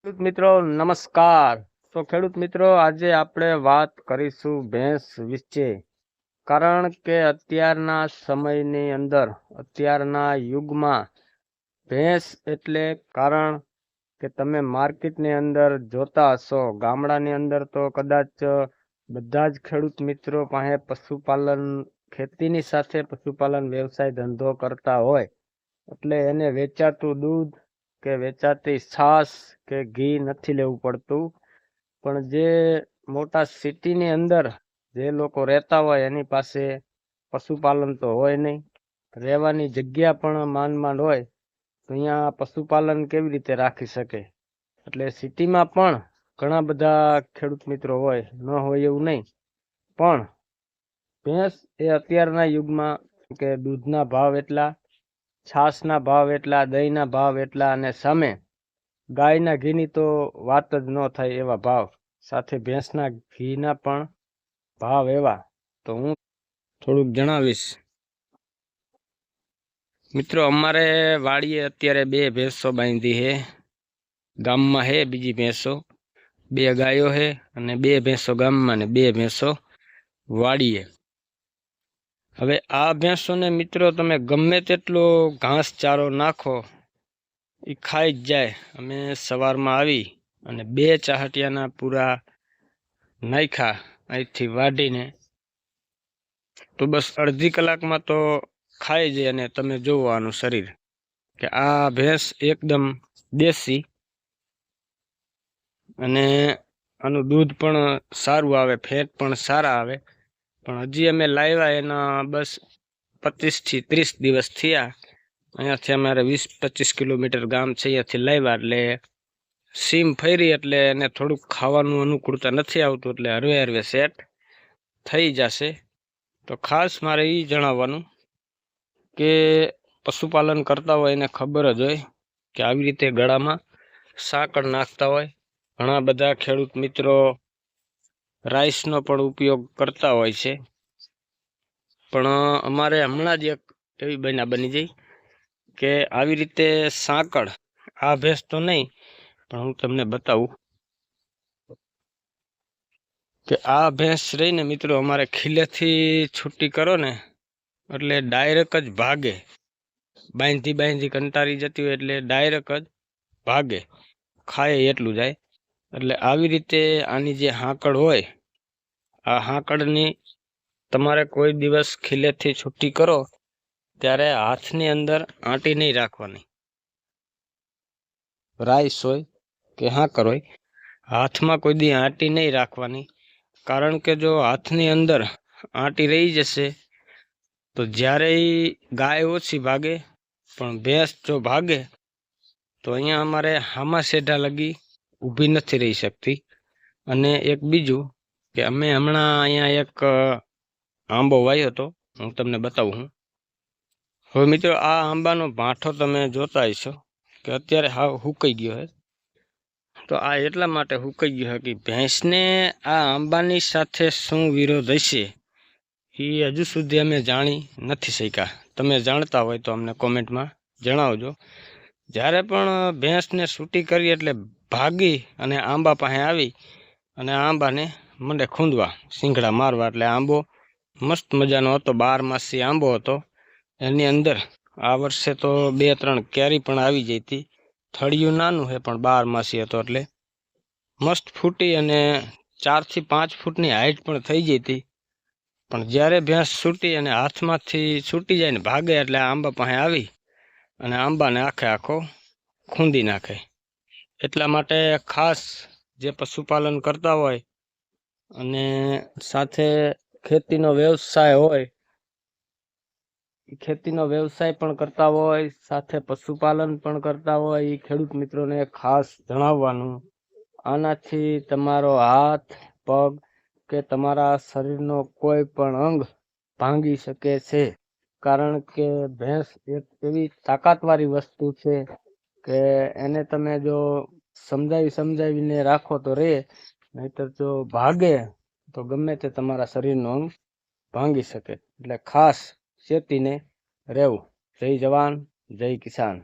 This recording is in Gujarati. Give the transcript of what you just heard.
ખેડૂત મિત્રો નમસ્કાર। તો ખેડૂત મિત્રો આજે આપણે વાત કરીશું ભેંસ વિશે। કારણ કે અત્યારના સમયની અંદર અત્યારના યુગમાં ભેંસ એટલે કારણ કે તમે માર્કેટની અંદર જોતા હશો, ગામડાની અંદર તો કદાચ બધા જ ખેડૂત મિત્રો પાસે પશુપાલન ખેતીની સાથે પશુપાલન વ્યવસાય ધંધો કરતા હોય એટલે એને વેચાતું દૂધ કે વેચાતી છાશ કે ઘી નથી લેવું પડતું। પણ જે મોટા સિટીની અંદર જે લોકો રહેતા હોય એની પાસે પશુપાલન તો હોય નહીં, રહેવાની જગ્યા પણ માંડ હોય તો અહીંયા પશુપાલન કેવી રીતે રાખી શકે। એટલે સિટીમાં પણ ઘણા બધા ખેડૂત મિત્રો હોય, ન હોય એવું નહીં, પણ ભેંસ એ અત્યારના યુગમાં કે દૂધના ભાવ એટલા, છાશના ભાવ એટલા, દહીંના ભાવ એટલા, અને સામે ગાયના ઘીની તો વાત જ ન થાય એવા ભાવ, સાથે ભેંસના ઘીના પણ ભાવ એવા। તો હું થોડુંક જણાવીશ મિત્રો। અમારે વાડીએ અત્યારે 2 ભેંસો બાંધી છે, ગામમાં હે બીજી ભેંસો, 2 ગાયો હે અને 2 ભેંસો ગામમાં ને 2 ભેંસો વાડીએ। હવે આ ભેંસોને મિત્રો તમે ગમે તેટલો ઘાસચારો નાખો એ ખાઈ જ જાય। અમે સવારમાં આવી અને 2 ચાહટિયાના પૂરા નાખ્યા અહીંથી વાઢીને, તો બસ અડધી કલાકમાં તો ખાઈ જાય। અને તમે જોવો આનું શરીર કે આ ભેંસ એકદમ દેશી, અને આનું દૂધ પણ સારું આવે, ફેટ પણ સારા આવે। પણ હજી અમે લાવ્યા એના બસ 25 થી 30 દિવસ થયા। અહીંયાથી અમારે 20-25 કિલોમીટર ગામ છે, અહીંયાથી લાવ્યા એટલે સીમ ફરી એટલે એને થોડુંક ખાવાનું અનુકૂળતા નથી આવતું, એટલે હરવે હરવે સેટ થઈ જશે। તો ખાસ મારે એ જણાવવાનું કે પશુપાલન કરતા હોય એને ખબર જ હોય કે આવી રીતે ગળામાં સાકળ નાખતા હોય। ઘણા બધા ખેડૂત મિત્રો રાઈસનો પણ ઉપયોગ કરતા હોય છે, પણ અમારે હમણાં જ એક એવી બની જઈ કે આવી રીતે સાંકળ, આ ભેંસ તો નહીં પણ હું તમને બતાવું કે આ ભેંસ રહીને મિત્રો અમારે ખીલેથી છૂટી કરો ને એટલે ડાયરેક્ટ જ ભાગે, બાંધી કંટાળી જતી હોય એટલે ડાયરેક્ટ જ ભાગે, ખાય એટલું જાય। એટલે આવી રીતે આની જે હાંકળ હોય, આ હાંકળની તમારે કોઈ દિવસ ખીલેથી છૂટી કરો ત્યારે હાથની અંદર આંટી નહીં રાખવાની, રાઈસ હોય કે હાંકર હોય, હાથમાં કોઈ દી આંટી નહીં રાખવાની। કારણ કે જો હાથની અંદર આંટી રહી જશે તો જ્યારે ગાય ઓછી ભાગે પણ ભેંસ જો ભાગે તો અહીંયા અમારે હામા સેઢા લગી ઊભી નથી રહી શકતી। અને એક બીજું કે અમે હમણાં અહીંયા એક આંબો વાવ્યો હતો, હું તમને બતાવું। હવે મિત્રો આ આંબાનો ભાંઠો તમે જોતા હશો કે અત્યારે હાવ હુકાઈ ગયો છે। તો આ એટલા માટે હુકાઈ ગયો છે કે ભેંસને આ આંબાની સાથે શું વિરોધ હશે એ હજુ સુધી અમે જાણી નથી શક્યા। તમે જાણતા હોય તો અમને કોમેન્ટમાં જણાવજો। જ્યારે પણ ભેંસને છૂટી કરી એટલે ભાગી અને આંબા પાસે આવી અને આંબાને મંડે ખૂંદવા, શીંગડા મારવા। એટલે આંબો મસ્ત મજાનો હતો, 12 આંબો હતો, એની અંદર આ વર્ષે તો 2-3 કેરી પણ આવી જઈ હતી। થળિયું નાનું છે પણ 12 હતો એટલે મસ્ત ફૂટી અને 4 થી 5 ફૂટની હાઈટ પણ થઈ જઈ હતી। પણ જ્યારે ભેંસ છૂટી અને હાથમાંથી છૂટી જાય ને ભાગે એટલે આંબા પાસે આવી અને આંબાને આખો ખૂંદી નાખે। એટલા માટે ખાસ જે પશુપાલન કરતા હોય અને સાથે ખેતીનો વ્યવસાય હોય, ખેતીનો વ્યવસાય પણ કરતા હોય, સાથે પશુપાલન પણ કરતા હોય, એ ખેડૂત મિત્રોને ખાસ જણાવવાનું, આનાથી તમારો હાથ, પગ કે તમારા શરીરનો કોઈ પણ અંગ ભાંગી શકે છે। કારણ કે ભેંસ એક એવી તાકાતવાળી વસ્તુ છે કે એને તમે જો સમજાવીને રાખો તો રે, નહીતર જો ભાગે તો ગમે તે તમારા શરીરનું અંગ ભાંગી શકે। એટલે ખાસ ચેતીને રહેવું। જય જવાન, જય કિસાન।